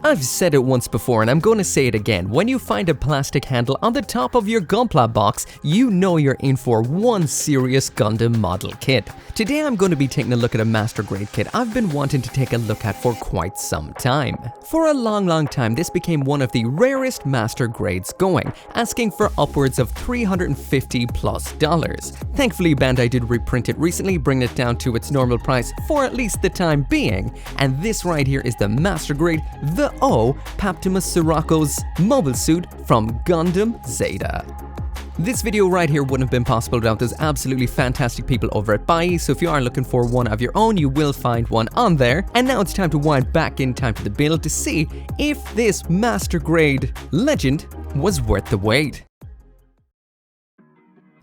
I've said it once before and I'm going to say it again. When you find a plastic handle on the top of your gunpla box, you know you're in for one serious Gundam model kit. Today I'm going to be taking a look at a master grade kit I've been wanting to take a look at for quite some time. For a long time, this became one of the rarest master grades going, asking for upwards of $350+. Thankfully, Bandai did reprint it recently, bringing it down to its normal price for at least the time being, and this right here is the master grade, the O Paptimus Sirocco's mobile suit from Gundam Zeta. This video right here wouldn't have been possible without those absolutely fantastic people over at Bai, so if you are looking for one of your own, you will find one on there. And now it's time to wind back in time to the build to see if this master grade legend was worth the wait.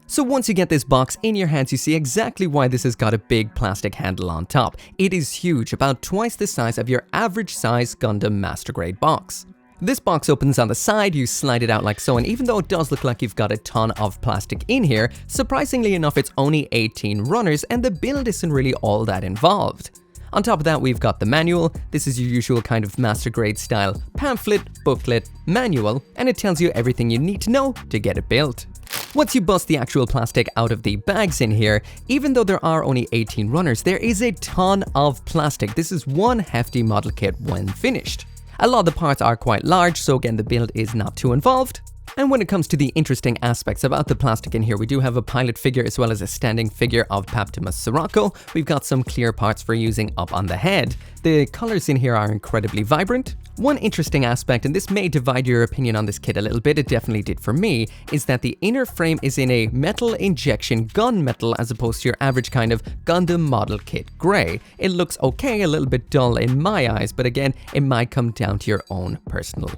So once you get this box in your hands, you see exactly why this has got a big plastic handle on top. It is huge, about twice the size of your average size Gundam master grade box. This box opens on the side, you slide it out like so, and even though it does look like you've got a ton of plastic in here, surprisingly enough it's only 18 runners and the build isn't really all that involved. On top of that, we've got the manual. This is your usual kind of master grade style pamphlet, booklet, manual, and it tells you everything you need to know to get it built. Once you bust the actual plastic out of the bags in here, even though there are only 18 runners, there is a ton of plastic. This is one hefty model kit when finished. A lot of the parts are quite large, so again the build is not too involved. And when it comes to the interesting aspects about the plastic in here, we do have a pilot figure as well as a standing figure of Paptimus Sirocco. We've got some clear parts for using up on the head. The colors in here are incredibly vibrant. One interesting aspect, and this may divide your opinion on this kit a little bit, it definitely did for me, is that the inner frame is in a metal injection gunmetal as opposed to your average kind of Gundam model kit grey. It looks okay, a little bit dull in my eyes, but again, it might come down to your own personal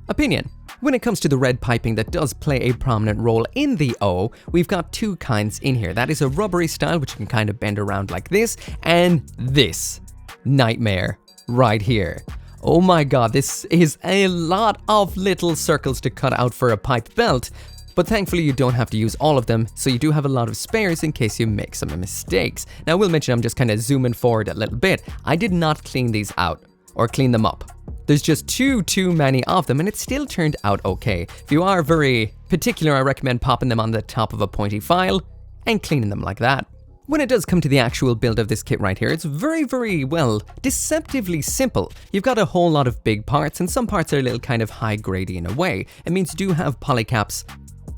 opinion. When it comes to the red piping that does play a prominent role in the O, we've got two kinds in here. That is a rubbery style, which you can kind of bend around like this, and this nightmare right here. Oh my god, this is a lot of little circles to cut out for a pipe belt, but thankfully you don't have to use all of them, so you do have a lot of spares in case you make some mistakes. Now I will mention, I'm just kind of zooming forward a little bit, I did not clean these out, or clean them up. There's just too many of them and it still turned out okay. If you are very particular, I recommend popping them on the top of a pointy file and cleaning them like that. When it does come to the actual build of this kit right here, it's very, well, deceptively simple. You've got a whole lot of big parts and some parts are a little kind of high-grady in a way. It means you do have polycaps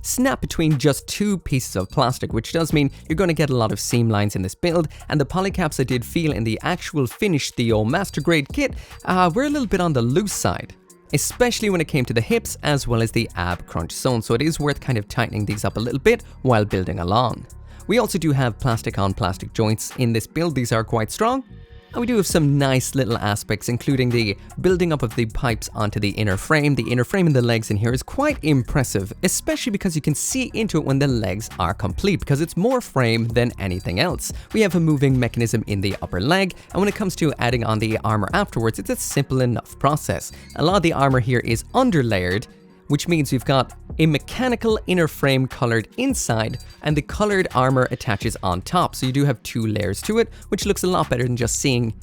snap between just two pieces of plastic, which does mean you're going to get a lot of seam lines in this build, and the polycaps I did feel in the actual finished Theo master grade kit were a little bit on the loose side, especially when it came to the hips as well as the ab crunch zone, so it is worth kind of tightening these up a little bit while building along. We also do have plastic on plastic joints in this build. These are quite strong. And we do have some nice little aspects, including the building up of the pipes onto the inner frame. The inner frame and the legs in here is quite impressive, especially because you can see into it when the legs are complete, because it's more frame than anything else. We have a moving mechanism in the upper leg, and when it comes to adding on the armor afterwards, it's a simple enough process. A lot of the armor here is underlayered, which means we've got a mechanical inner frame colored inside and the colored armor attaches on top. So you do have two layers to it, which looks a lot better than just seeing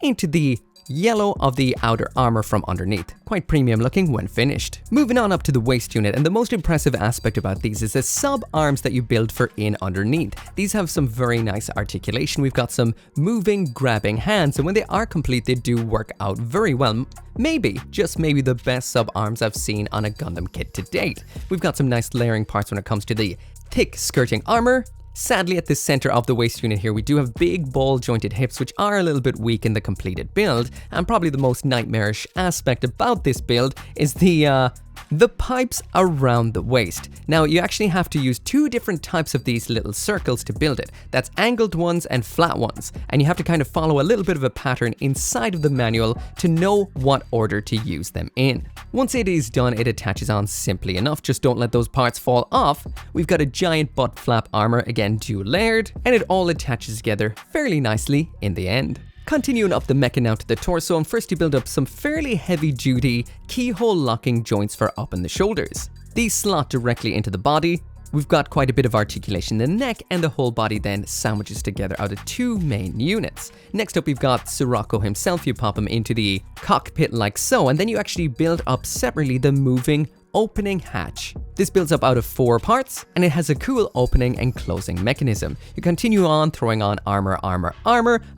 into the yellow of the outer armor from underneath. Quite premium looking when finished. Moving on up to the waist unit, and the most impressive aspect about these is the sub-arms that you build for in underneath. These have some very nice articulation. We've got some moving, grabbing hands, and when they are complete, they do work out very well. Maybe, just maybe the best sub-arms I've seen on a Gundam kit to date. We've got some nice layering parts when it comes to the thick skirting armor. Sadly, at the center of the waist unit here, we do have big ball-jointed hips, which are a little bit weak in the completed build, and probably the most nightmarish aspect about this build is the pipes around the waist. Now, you actually have to use two different types of these little circles to build it. That's angled ones and flat ones, and you have to kind of follow a little bit of a pattern inside of the manual to know what order to use them in. Once it is done, it attaches on simply enough. Just don't let those parts fall off. We've got a giant butt flap armor, again dual layered, and it all attaches together fairly nicely in the end. Continuing up the mecha now to the torso, and first you build up some fairly heavy duty keyhole locking joints for up in the shoulders. These slot directly into the body. We've got quite a bit of articulation in the neck, and the whole body then sandwiches together out of 2 main units. Next up, we've got Sirocco himself. You pop him into the cockpit like so, and then you actually build up separately the moving opening hatch. This builds up out of 4 parts, and it has a cool opening and closing mechanism. You continue on throwing on armor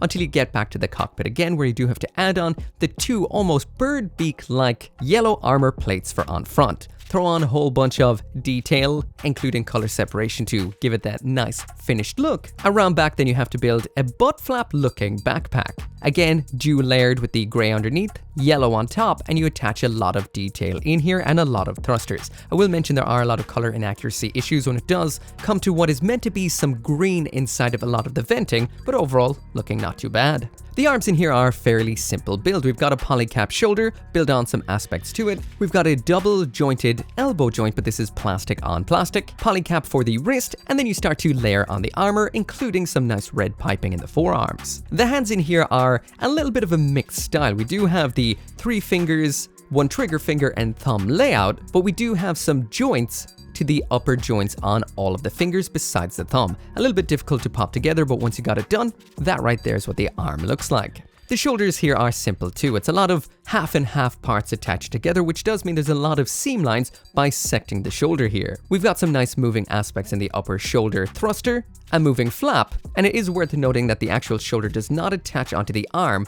until you get back to the cockpit again, where you do have to add on the 2 almost bird beak-like yellow armor plates for on front. Throw on a whole bunch of detail, including color separation to give it that nice finished look. Around back, then you have to build a butt flap looking backpack. Again, dual layered with the gray underneath, yellow on top, and you attach a lot of detail in here and a lot of thrusters. I will mention there are a lot of color inaccuracy issues when it does come to what is meant to be some green inside of a lot of the venting, but overall looking not too bad. The arms in here are fairly simple build. We've got a polycap shoulder, build on some aspects to it. We've got a double jointed elbow joint, but this is plastic on plastic, polycap for the wrist, and then you start to layer on the armor, including some nice red piping in the forearms. The hands in here are a little bit of a mixed style. We do have the 3 fingers, 1 trigger finger and thumb layout, but we do have some joints to the upper joints on all of the fingers besides the thumb. A little bit difficult to pop together, but once you got it done, that right there is what the arm looks like. The shoulders here are simple too. It's a lot of half and half parts attached together, which does mean there's a lot of seam lines bisecting the shoulder here. We've got some nice moving aspects in the upper shoulder thruster, a moving flap, and it is worth noting that the actual shoulder does not attach onto the arm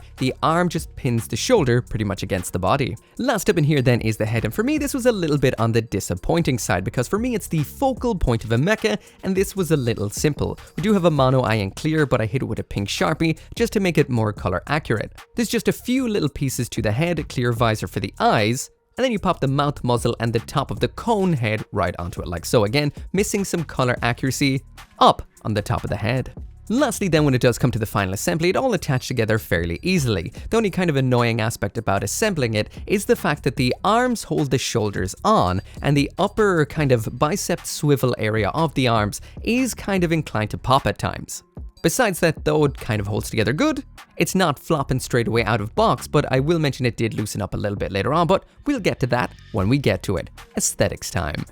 just pins the shoulder pretty much against the body. Last up in here then is the head, and for me this was a little bit on the disappointing side, because for me it's the focal point of a mecha, and this was a little simple. We do have a mono eye in clear, but I hit it with a pink Sharpie just to make it more color accurate. There's just a few little pieces to the head, a clear visor for the eyes, and then you pop the mouth muzzle and the top of the cone head right onto it like so. Again, missing some color accuracy up on the top of the head. Lastly then, when it does come to the final assembly, it all attached together fairly easily. The only kind of annoying aspect about assembling it is the fact that the arms hold the shoulders on, and the upper kind of bicep swivel area of the arms is kind of inclined to pop at times. Besides that though, it kind of holds together good. It's not flopping straight away out of box, but I will mention it did loosen up a little bit later on, but we'll get to that when we get to it. Aesthetics time.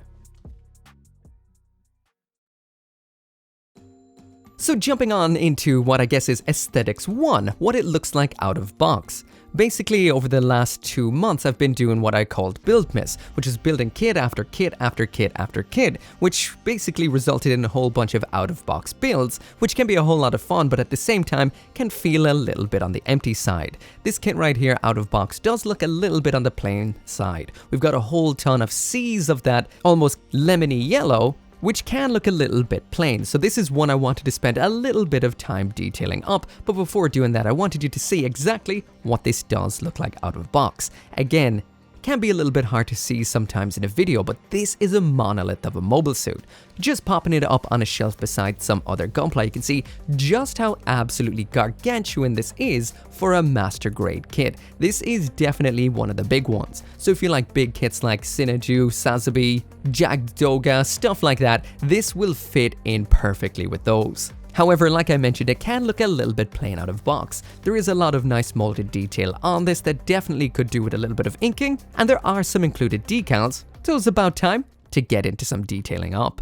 So jumping on into what I guess is Aesthetics 1, what it looks like out of box. Basically, over the last 2 months, I've been doing what I called Buildmas, which is building kit after kit after kit after kit, which basically resulted in a whole bunch of out-of-box builds, which can be a whole lot of fun, but at the same time can feel a little bit on the empty side. This kit right here, out of box, does look a little bit on the plain side. We've got a whole ton of seas of that almost lemony yellow, which can look a little bit plain. So this is one I wanted to spend a little bit of time detailing up, but before doing that I wanted you to see exactly what this does look like out of box. Again, can be a little bit hard to see sometimes in a video, but this is a monolith of a mobile suit. Just popping it up on a shelf beside some other gunpla, you can see just how absolutely gargantuan this is for a master grade kit. This is definitely one of the big ones. So if you like big kits like Sinaju, Sazabi, Jagdoga, stuff like that, this will fit in perfectly with those. However, like I mentioned, it can look a little bit plain out of box. There is a lot of nice molded detail on this that definitely could do with a little bit of inking, and there are some included decals, so it's about time to get into some detailing up.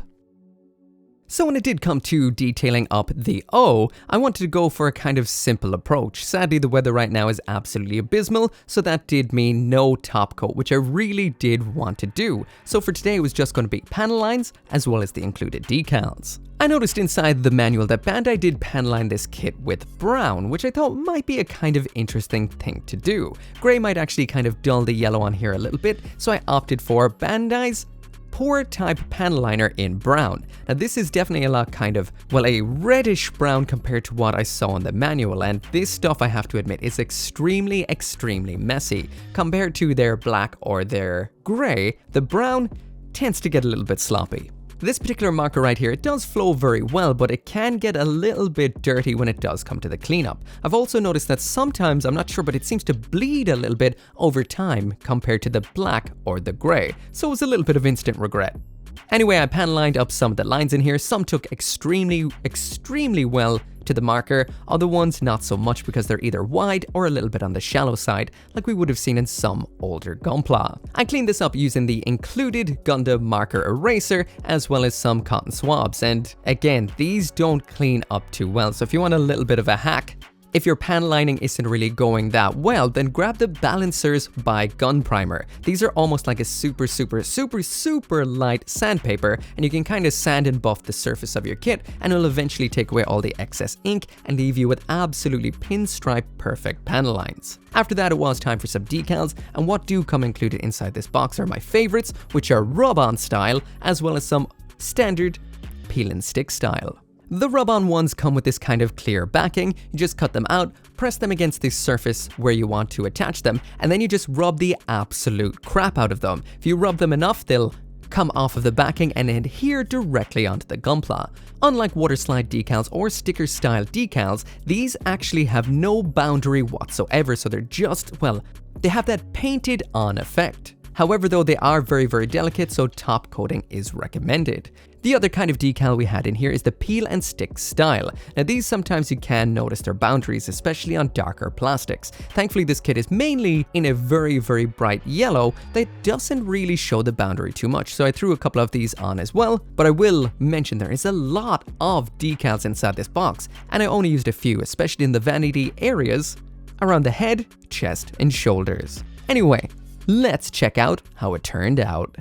So when it did come to detailing up the O, I wanted to go for a kind of simple approach. Sadly, the weather right now is absolutely abysmal, so that did mean no top coat, which I really did want to do. So for today, it was just going to be panel lines, as well as the included decals. I noticed inside the manual that Bandai did panel line this kit with brown, which I thought might be a kind of interesting thing to do. Gray might actually kind of dull the yellow on here a little bit, so I opted for Bandai's Pour type panel liner in brown. Now this is definitely a lot kind of, well, a reddish brown compared to what I saw in the manual, and this stuff, I have to admit, is extremely messy. Compared to their black or their gray, the brown tends to get a little bit sloppy. This particular marker right here, it does flow very well, but it can get a little bit dirty when it does come to the cleanup. I've also noticed that sometimes, I'm not sure, but it seems to bleed a little bit over time compared to the black or the gray, so it was a little bit of instant regret. Anyway, I pan lined up some of the lines in here. Some took extremely well to the marker, other ones not so much because they're either wide or a little bit on the shallow side, like we would have seen in some older gunpla. I cleaned this up using the included Gundam marker eraser as well as some cotton swabs, and again, these don't clean up too well, so if you want a little bit of a hack, if your pan lining isn't really going that well, then grab the Balancers by Gun Primer. These are almost like a super light sandpaper, and you can kind of sand and buff the surface of your kit, and it'll eventually take away all the excess ink and leave you with absolutely pinstripe perfect pan lines. After that, it was time for some decals, and what do come included inside this box are my favorites, which are rub-on style, as well as some standard peel and stick style. The rub-on ones come with this kind of clear backing. You just cut them out, press them against the surface where you want to attach them, and then you just rub the absolute crap out of them. If you rub them enough, they'll come off of the backing and adhere directly onto the gunpla. Unlike water slide decals or sticker style decals, these actually have no boundary whatsoever, so they're just, well, they have that painted on effect. However, though, they are very delicate, so top coating is recommended. The other kind of decal we had in here is the peel and stick style. Now these sometimes you can notice their boundaries, especially on darker plastics. Thankfully this kit is mainly in a very bright yellow that doesn't really show the boundary too much, so I threw a couple of these on as well, but I will mention there is a lot of decals inside this box, and I only used a few, especially in the vanity areas around the head, chest, and shoulders. Anyway, let's check out how it turned out.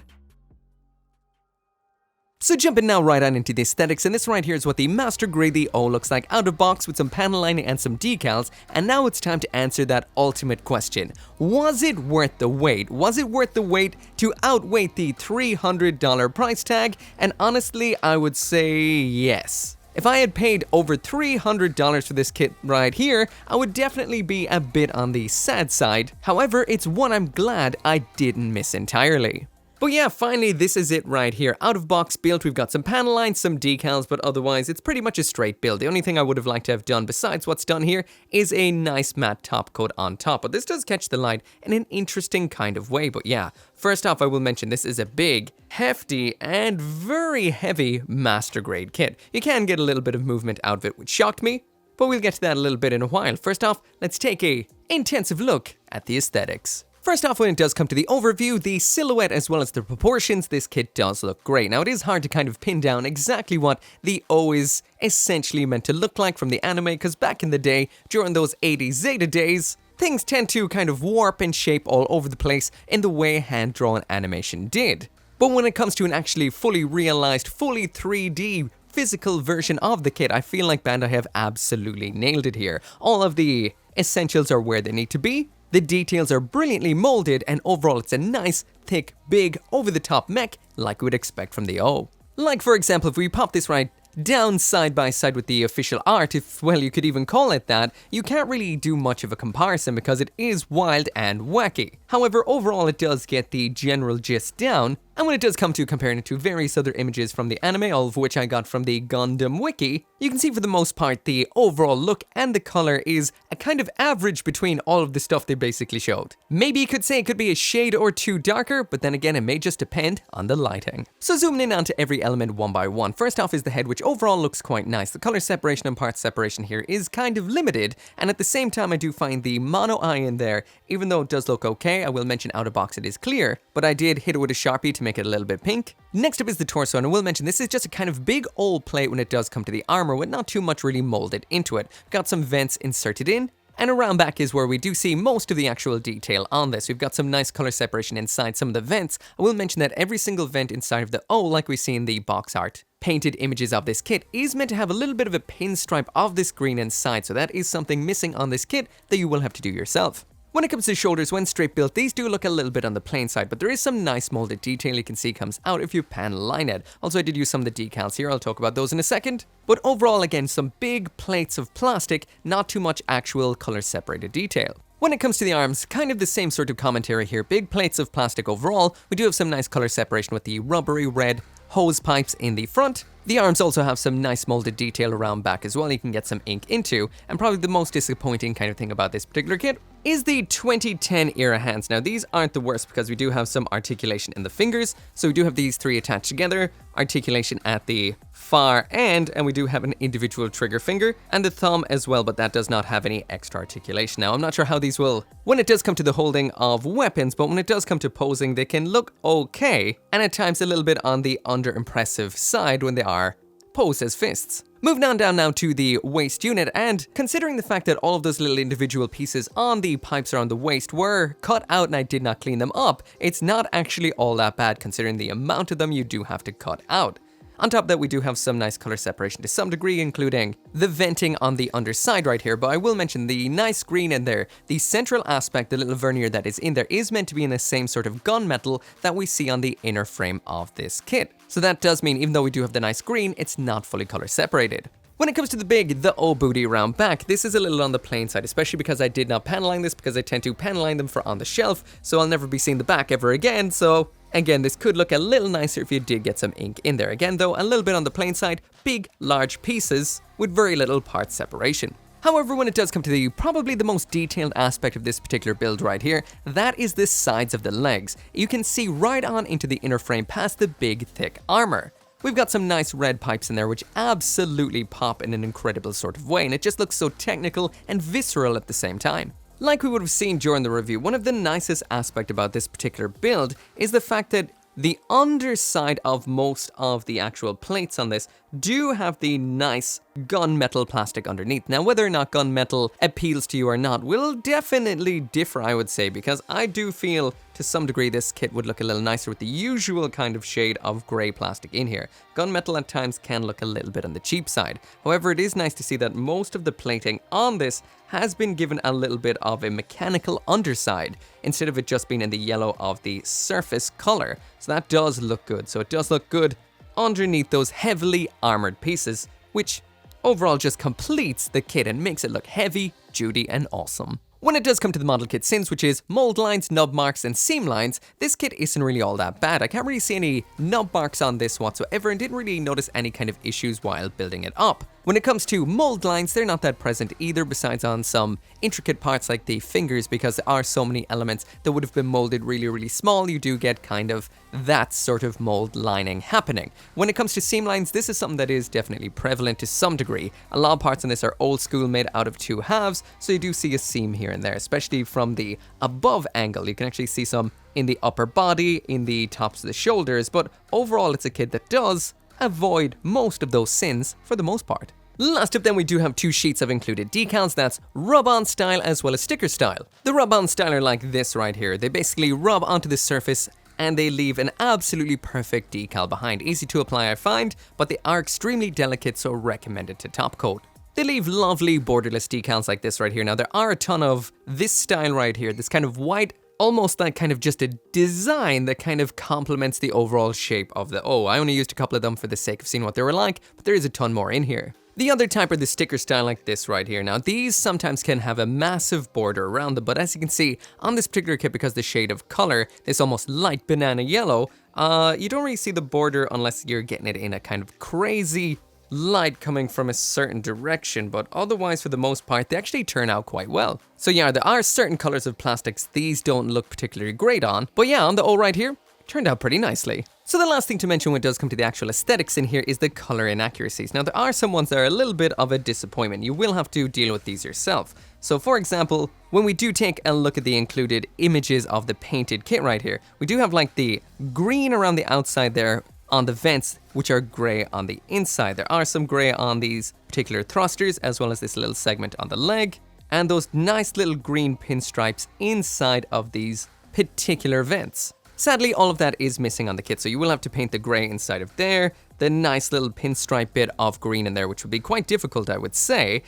So jumping now right on into the aesthetics, and this right here is what the Master Grade the O looks like out of box with some panel lining and some decals, and now it's time to answer that ultimate question. Was it worth the wait? Was it worth the wait to outweight the $300 price tag? And honestly, I would say yes. If I had paid over $300 for this kit right here, I would definitely be a bit on the sad side. However, it's one I'm glad I didn't miss entirely. But yeah, finally, this is it right here. Out of box build, we've got some panel lines, some decals, but otherwise it's pretty much a straight build. The only thing I would have liked to have done besides what's done here is a nice matte top coat on top. But this does catch the light in an interesting kind of way. But yeah, first off, I will mention this is a big, hefty, and very heavy Master Grade kit. You can get a little bit of movement out of it, which shocked me, but we'll get to that a little bit in a while. First off, let's take a intensive look at the aesthetics. First off, when it does come to the overview, the silhouette as well as the proportions, this kit does look great. Now, it is hard to kind of pin down exactly what the O is essentially meant to look like from the anime, because back in the day, during those 80s Zeta days, things tend to kind of warp and shape all over the place in the way hand-drawn animation did. But when it comes to an actually fully realized, fully 3D physical version of the kit, I feel like Bandai have absolutely nailed it here. All of the essentials are where they need to be. The details are brilliantly molded, and overall it's a nice, thick, big, over-the-top mech like we would expect from the O. Like for example, if we pop this right down side by side with the official art, if, well, you could even call it that, you can't really do much of a comparison because it is wild and wacky. However, overall it does get the general gist down, and when it does come to comparing it to various other images from the anime, all of which I got from the Gundam wiki, you can see for the most part the overall look and the color is a kind of average between all of the stuff they basically showed. Maybe you could say it could be a shade or two darker, but then again it may just depend on the lighting. So zooming in onto every element one by one. First off is the head, which overall looks quite nice. The color separation and part separation here is kind of limited, and at the same time I do find the mono eye in there, even though it does look okay. I will mention out of box it is clear, but I did hit it with a Sharpie to make it a little bit pink. Next up is the torso, and I will mention this is just a kind of big old plate when it does come to the armor, with not too much really molded into it. Got some vents inserted in, and around back is where we do see most of the actual detail on this. We've got some nice color separation inside some of the vents. I will mention that every single vent inside of the O, like we see in the box art painted images of this kit, is meant to have a little bit of a pinstripe of this green inside, so that is something missing on this kit that you will have to do yourself. When it comes to shoulders, when straight built, these do look a little bit on the plain side, but there is some nice molded detail you can see comes out if you pan line it. Also, I did use some of the decals here, I'll talk about those in a second. But overall, again, some big plates of plastic, not too much actual color separated detail. When it comes to the arms, kind of the same sort of commentary here. Big plates of plastic overall. We do have some nice color separation with the rubbery red hose pipes in the front. The arms also have some nice molded detail around back as well, you can get some ink into. And probably the most disappointing kind of thing about this particular kit is the 2010 era hands. Now these aren't the worst because we do have some articulation in the fingers. So we do have these three attached together, articulation at the far end, and we do have an individual trigger finger and the thumb as well, but that does not have any extra articulation. Now I'm not sure how these will, when it does come to the holding of weapons, but when it does come to posing, they can look okay, and at times a little bit on the under-impressive side when they are posed as fists. Moving on down now to the waist unit, and considering the fact that all of those little individual pieces on the pipes around the waist were cut out and I did not clean them up, it's not actually all that bad considering the amount of them you do have to cut out. On top of that, we do have some nice color separation to some degree, including the venting on the underside right here, but I will mention the nice green in there. The central aspect, the little vernier that is in there, is meant to be in the same sort of gunmetal that we see on the inner frame of this kit. So that does mean even though we do have the nice green, it's not fully color separated. When it comes to the O booty around back, this is a little on the plain side, especially because I did not panelline this because I tend to panelline them for on the shelf, so I'll never be seeing the back ever again, so again, this could look a little nicer if you did get some ink in there. Again though, a little bit on the plain side, big, large pieces with very little part separation. However, when it does come to probably the most detailed aspect of this particular build right here, that is the sides of the legs. You can see right on into the inner frame past the big, thick armor. We've got some nice red pipes in there which absolutely pop in an incredible sort of way, and it just looks so technical and visceral at the same time. Like we would have seen during the review, one of the nicest aspects about this particular build is the fact that the underside of most of the actual plates on this do have the nice gunmetal plastic underneath. Now, whether or not gunmetal appeals to you or not will definitely differ, I would say, because I do feel to some degree this kit would look a little nicer with the usual kind of shade of grey plastic in here. Gunmetal at times can look a little bit on the cheap side. However, it is nice to see that most of the plating on this has been given a little bit of a mechanical underside instead of it just being in the yellow of the surface color. So that does look good. So it does look good underneath those heavily armored pieces, which overall just completes the kit and makes it look heavy, duty, and awesome. When it does come to the model kit since, which is mold lines, nub marks, and seam lines, this kit isn't really all that bad. I can't really see any nub marks on this whatsoever and didn't really notice any kind of issues while building it up. When it comes to mold lines, they're not that present either, besides on some intricate parts like the fingers, because there are so many elements that would have been molded really, really small. You do get kind of that sort of mold lining happening. When it comes to seam lines, this is something that is definitely prevalent to some degree. A lot of parts on this are old school, made out of 2 halves, so you do see a seam here and there, especially from the above angle. You can actually see some in the upper body, in the tops of the shoulders, but overall it's a kit that does avoid most of those sins for the most part. Last up then, we do have 2 sheets of included decals. That's rub-on style as well as sticker style. The rub-on style are like this right here. They basically rub onto the surface and they leave an absolutely perfect decal behind. Easy to apply, I find, but they are extremely delicate, so recommended to top coat. They leave lovely borderless decals like this right here. Now, there are a ton of this style right here, this kind of white, almost like kind of just a design that kind of complements the overall shape of the O. I only used a couple of them for the sake of seeing what they were like, but there is a ton more in here. The other type are the sticker style like this right here. Now, these sometimes can have a massive border around them, but as you can see on this particular kit, because the shade of color, this almost light banana yellow, you don't really see the border unless you're getting it in a kind of crazy light coming from a certain direction, but otherwise for the most part they actually turn out quite well. So yeah, there are certain colors of plastics these don't look particularly great on, but yeah, on the O right here, turned out pretty nicely. So the last thing to mention when it does come to the actual aesthetics in here is the color inaccuracies. Now, there are some ones that are a little bit of a disappointment. You will have to deal with these yourself. So for example, when we do take a look at the included images of the painted kit right here, we do have like the green around the outside there on the vents, which are gray on the inside. There are some gray on these particular thrusters, as well as this little segment on the leg, and those nice little green pinstripes inside of these particular vents. Sadly, all of that is missing on the kit, so you will have to paint the gray inside of there, the nice little pinstripe bit of green in there, which would be quite difficult, I would say.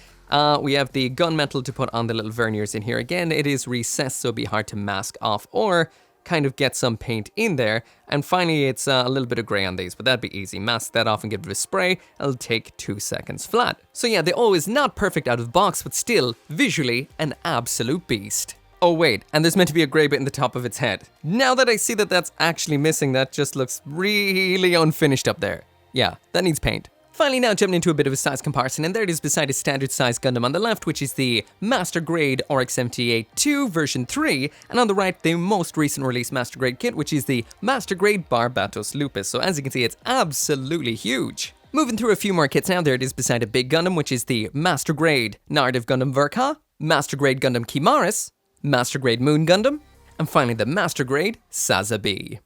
We have the gunmetal to put on the little verniers in here. Again, it is recessed, so it'd be hard to mask off or kind of get some paint in there. And finally, it's a little bit of gray on these, but that'd be easy. Mask that off and give it a spray. It'll take 2 seconds flat. So yeah, the O is not perfect out of the box, but still, visually, an absolute beast. Oh wait, and there's meant to be a grey bit in the top of its head. Now that I see that that's actually missing, that just looks really unfinished up there. Yeah, that needs paint. Finally, now jumping into a bit of a size comparison, and there it is beside a standard size Gundam on the left, which is the Master Grade RX-78-2 version 3, and on the right, the most recent release Master Grade kit, which is the Master Grade Barbatos Lupus. So as you can see, it's absolutely huge. Moving through a few more kits now, there it is beside a big Gundam, which is the Master Grade Narrative Gundam Verka, Master Grade Gundam Kimaris, Master Grade Moon Gundam, and finally the Master Grade Sazabi.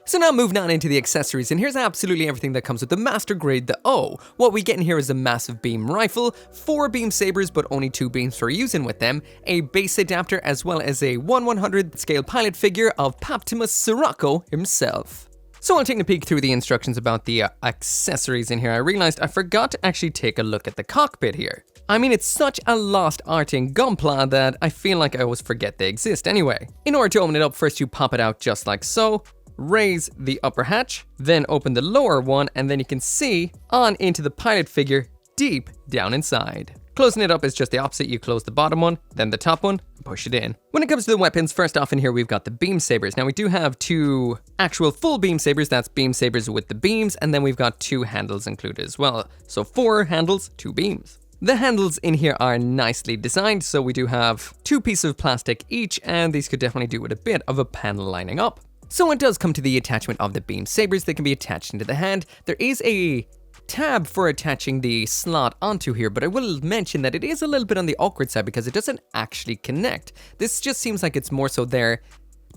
So now moving on into the accessories, and here's absolutely everything that comes with the Master Grade, the O. What we get in here is a massive beam rifle, 4 beam sabers but only 2 beams for using with them, a base adapter as well as a 1/100th scale pilot figure of Paptimus Sirocco himself. So while taking a peek through the instructions about the accessories in here, I realized I forgot to actually take a look at the cockpit here. I mean, it's such a lost art in gunpla that I feel like I always forget they exist anyway. In order to open it up, first you pop it out just like so, raise the upper hatch, then open the lower one, and then you can see on into the pilot figure deep down inside. Closing it up is just the opposite. You close the bottom one, then the top one, and push it in. When it comes to the weapons, first off in here we've got the beam sabers. Now we do have 2 actual full beam sabers, that's beam sabers with the beams, and then we've got 2 handles included as well. So 4 handles, 2 beams. The handles in here are nicely designed, so we do have 2 pieces of plastic each, and these could definitely do with a bit of a panel lining up. So when it does come to the attachment of the beam sabers, they can be attached into the hand. There is a tab for attaching the slot onto here, but I will mention that it is a little bit on the awkward side because it doesn't actually connect. This just seems like it's more so there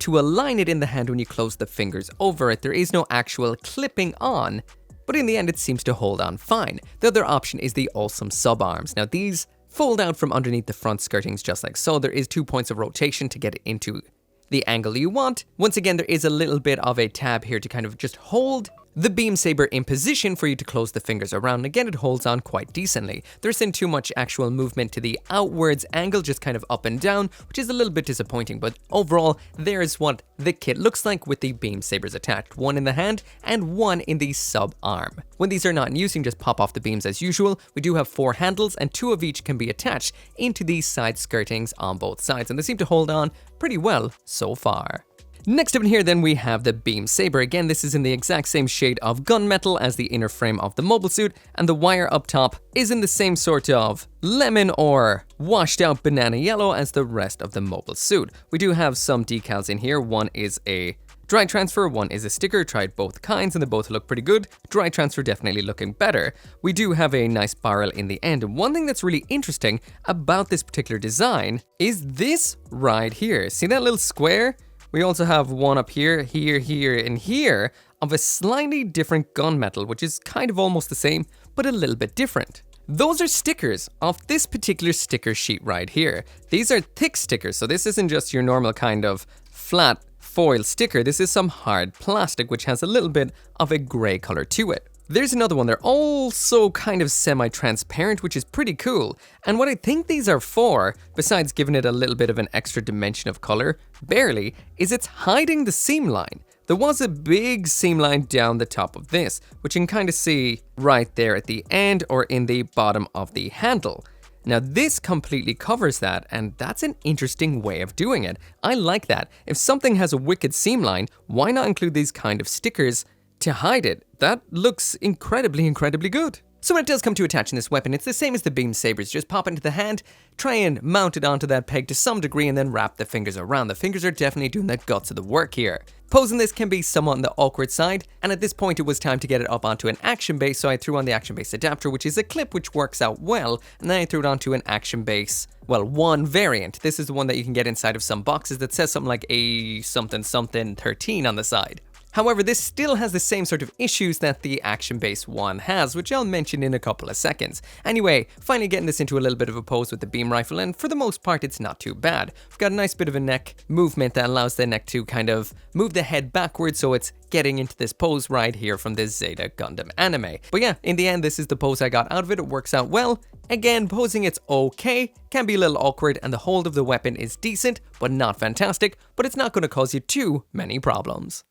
to align it in the hand when you close the fingers over it. There is no actual clipping on, but in the end it seems to hold on fine. The other option is the awesome sub-arms. Now these fold out from underneath the front skirtings just like so. There is 2 points of rotation to get it into the angle you want. Once again, there is a little bit of a tab here to kind of just hold the beam saber in position for you to close the fingers around. Again, it holds on quite decently. There isn't too much actual movement to the outwards angle, just kind of up and down, which is a little bit disappointing, but overall, there's what the kit looks like with the beam sabers attached, 1 in the hand and 1 in the sub-arm. When these are not in use, you can just pop off the beams as usual. We do have 4 handles and 2 of each can be attached into these side skirtings on both sides, and they seem to hold on pretty well so far. Next up in here then we have the beam saber. Again, this is in the exact same shade of gunmetal as the inner frame of the mobile suit, and the wire up top is in the same sort of lemon or washed out banana yellow as the rest of the mobile suit. We do have some decals in here. One is a dry transfer, one is a sticker. Tried both kinds and they both look pretty good. Dry transfer definitely looking better. We do have a nice barrel in the end. And one thing that's really interesting about this particular design is this right here. See that little square? We also have one up here, here, and here of a slightly different gunmetal, which is kind of almost the same, but a little bit different. Those are stickers off this particular sticker sheet right here. These are thick stickers, so this isn't just your normal kind of flat foil sticker. This is some hard plastic, which has a little bit of a gray color to it. There's another one. They're also kind of semi-transparent, which is pretty cool. And what I think these are for, besides giving it a little bit of an extra dimension of color, barely, is it's hiding the seam line. There was a big seam line down the top of this, which you can kind of see right there at the end or in the bottom of the handle. Now this completely covers that, and that's an interesting way of doing it. I like that. If something has a wicked seam line, why not include these kind of stickers to hide it? That looks incredibly good. So when it does come to attaching this weapon, it's the same as the beam sabers. Just pop it into the hand, try and mount it onto that peg to some degree, and then wrap the fingers around. The fingers are definitely doing the guts of the work here. Posing this can be somewhat on the awkward side, and at this point it was time to get it up onto an action base, so I threw on the action base adapter, which is a clip which works out well, and then I threw it onto an action base, well, one variant. This is the one that you can get inside of some boxes that says something like a something 13 on the side. However, this still has the same sort of issues that the Action Base 1 has, which I'll mention in a couple of seconds. Anyway, finally getting this into a little bit of a pose with the beam rifle, and for the most part it's not too bad. We've got a nice bit of a neck movement that allows the neck to kind of move the head backwards, so it's getting into this pose right here from this Zeta Gundam anime. But yeah, in the end this is the pose I got out of it. It works out well. Again, posing it's okay, can be a little awkward, and the hold of the weapon is decent, but not fantastic, but it's not going to cause you too many problems.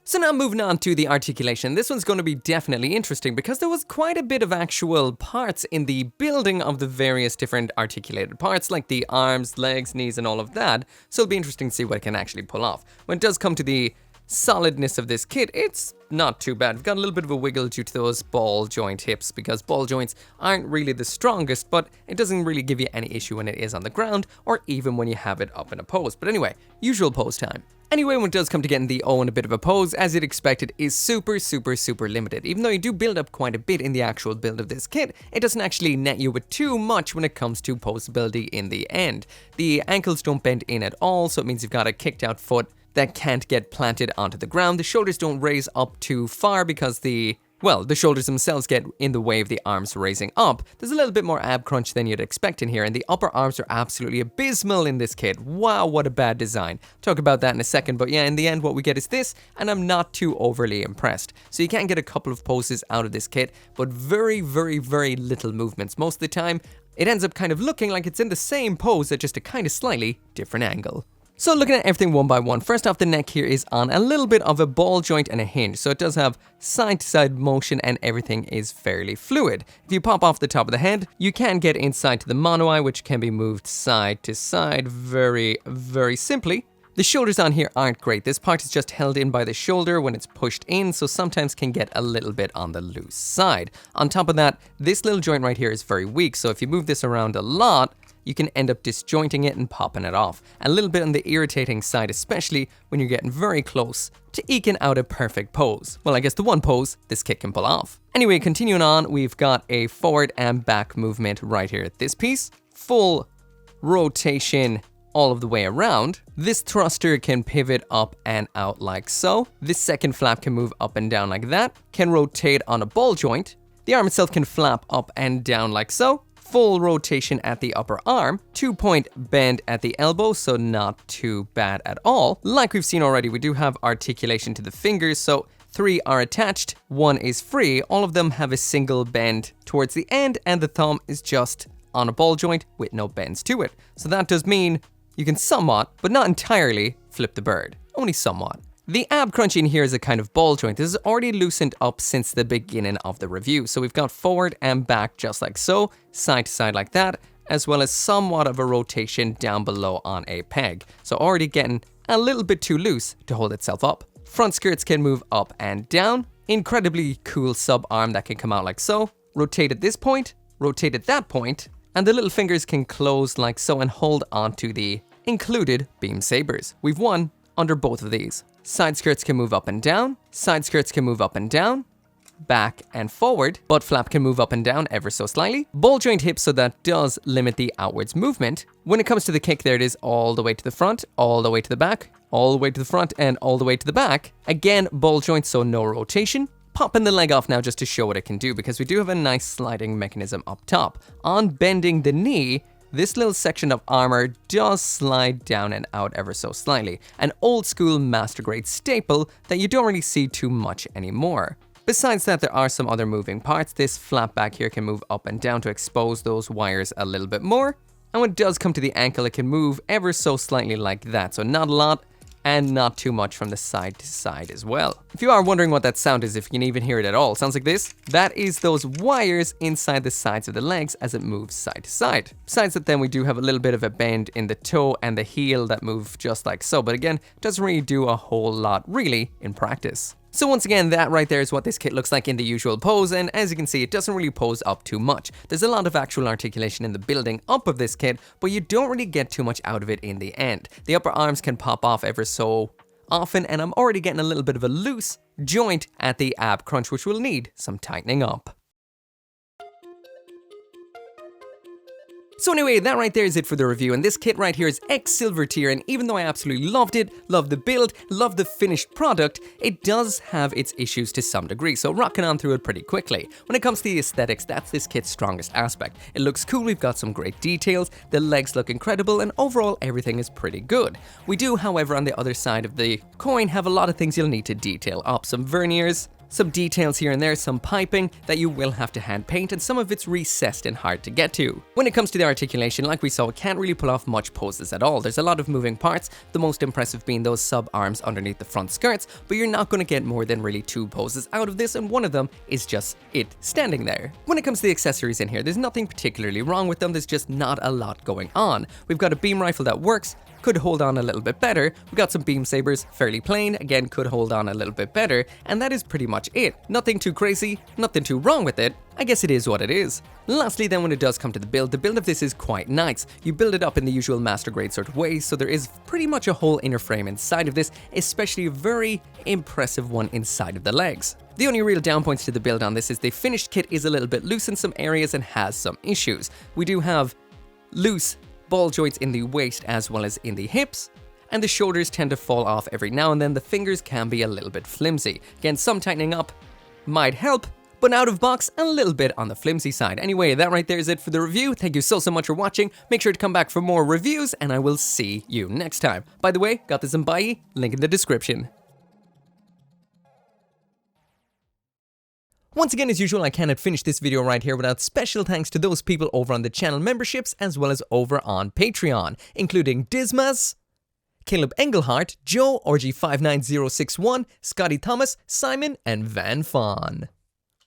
So now moving on to the articulation. This one's going to be definitely interesting because there was quite a bit of actual parts in the building of the various different articulated parts, like the arms, legs, knees, and all of that. So it'll be interesting to see what it can actually pull off. When it does come to the solidness of this kit, it's not too bad. We've got a little bit of a wiggle due to those ball joint hips, because ball joints aren't really the strongest, but it doesn't really give you any issue when it is on the ground, or even when you have it up in a pose. But anyway, usual pose time. Anyway, when it does come to getting the O in a bit of a pose, as you'd expected, is super limited. Even though you do build up quite a bit in the actual build of this kit, it doesn't actually net you with too much when it comes to posability in the end. The ankles don't bend in at all, so it means you've got a kicked out foot that can't get planted onto the ground. The shoulders don't raise up too far because the shoulders themselves get in the way of the arms raising up. There's a little bit more ab crunch than you'd expect in here, and the upper arms are absolutely abysmal in this kit. Wow, what a bad design. Talk about that in a second, but yeah, in the end what we get is this, and I'm not too overly impressed. So you can get a couple of poses out of this kit, but very little movements. Most of the time, it ends up kind of looking like it's in the same pose at just a kind of slightly different angle. So looking at everything one by one, first off, the neck here is on a little bit of a ball joint and a hinge, so it does have side-to-side motion and everything is fairly fluid. If you pop off the top of the head, you can get inside to the mono eye, which can be moved side to side very simply. The shoulders on here aren't great. This part is just held in by the shoulder when it's pushed in, so sometimes can get a little bit on the loose side. On top of that, this little joint right here is very weak, so if you move this around a lot, you can end up disjointing it and popping it off. A little bit on the irritating side, especially when you're getting very close to eking out a perfect pose. Well, I guess the one pose this kit can pull off. Anyway, continuing on, we've got a forward and back movement right here at this piece. Full rotation all of the way around. This thruster can pivot up and out like so. This second flap can move up and down like that. Can rotate on a ball joint. The arm itself can flap up and down like so. Full rotation at the upper arm, 2-point bend at the elbow, so not too bad at all. Like we've seen already, we do have articulation to the fingers, so 3 are attached, 1 is free. All of them have a single bend towards the end, and the thumb is just on a ball joint with no bends to it. So that does mean you can somewhat, but not entirely, flip the bird. Only somewhat. The ab crunch in here is a kind of ball joint. This is already loosened up since the beginning of the review. So we've got forward and back just like so, side to side like that, as well as somewhat of a rotation down below on a peg. So already getting a little bit too loose to hold itself up. Front skirts can move up and down. Incredibly cool sub arm that can come out like so. Rotate at this point, rotate at that point, and the little fingers can close like so and hold onto the included beam sabers. We've won under both of these. Side skirts can move up and down, side skirts can move up and down, back and forward, butt flap can move up and down ever so slightly, ball joint hips, so that does limit the outwards movement. When it comes to the kick, there it is all the way to the front, all the way to the back, all the way to the front, and all the way to the back. Again, ball joint, so no rotation. Popping the leg off now just to show what it can do, because we do have a nice sliding mechanism up top. On bending the knee, this little section of armor does slide down and out ever so slightly. An old school master grade staple that you don't really see too much anymore. Besides that, there are some other moving parts. This flap back here can move up and down to expose those wires a little bit more. And when it does come to the ankle, it can move ever so slightly like that. So not a lot, and not too much from the side to side as well. If you are wondering what that sound is, if you can even hear it at all, sounds like this. That is those wires inside the sides of the legs as it moves side to side. Besides that, then we do have a little bit of a bend in the toe and the heel that move just like so, but again, doesn't really do a whole lot really in practice. So once again, that right there is what this kit looks like in the usual pose, and as you can see, it doesn't really pose up too much. There's a lot of actual articulation in the building up of this kit, but you don't really get too much out of it in the end. The upper arms can pop off ever so often, and I'm already getting a little bit of a loose joint at the ab crunch, which will need some tightening up. So anyway, that right there is it for the review, and this kit right here is X Silver tier, and even though I absolutely loved it, loved the build, loved the finished product, it does have its issues to some degree, so rocking on through it pretty quickly. When it comes to the aesthetics, that's this kit's strongest aspect. It looks cool, we've got some great details, the legs look incredible, and overall everything is pretty good. We do, however, on the other side of the coin, have a lot of things you'll need to detail up. Some verniers, some details here and there, some piping that you will have to hand paint, and some of it's recessed and hard to get to. When it comes to the articulation, like we saw, it can't really pull off much poses at all. There's a lot of moving parts, the most impressive being those sub arms underneath the front skirts, but you're not going to get more than really 2 poses out of this, and one of them is just it standing there. When it comes to the accessories in here, there's nothing particularly wrong with them, there's just not a lot going on. We've got a beam rifle that works, could hold on a little bit better. We got some beam sabers, fairly plain, again could hold on a little bit better, and that is pretty much it. Nothing too crazy, nothing too wrong with it. I guess it is what it is. Lastly then, when it does come to the build of this is quite nice. You build it up in the usual master grade sort of way, so there is pretty much a whole inner frame inside of this, especially a very impressive one inside of the legs. The only real down points to the build on this is the finished kit is a little bit loose in some areas and has some issues. We do have loose ball joints in the waist as well as in the hips, and the shoulders tend to fall off every now and then. The fingers can be a little bit flimsy. Again, some tightening up might help, but out of box, a little bit on the flimsy side. Anyway, that right there is it for the review. Thank you so much for watching. Make sure to come back for more reviews, and I will see you next time. By the way, got this in Bai, link in the description. Once again, as usual, I cannot finish this video right here without special thanks to those people over on the channel memberships as well as over on Patreon, including Dismas, Caleb Engelhart, Joe, RG59061, Scotty Thomas, Simon, and Van Fawn.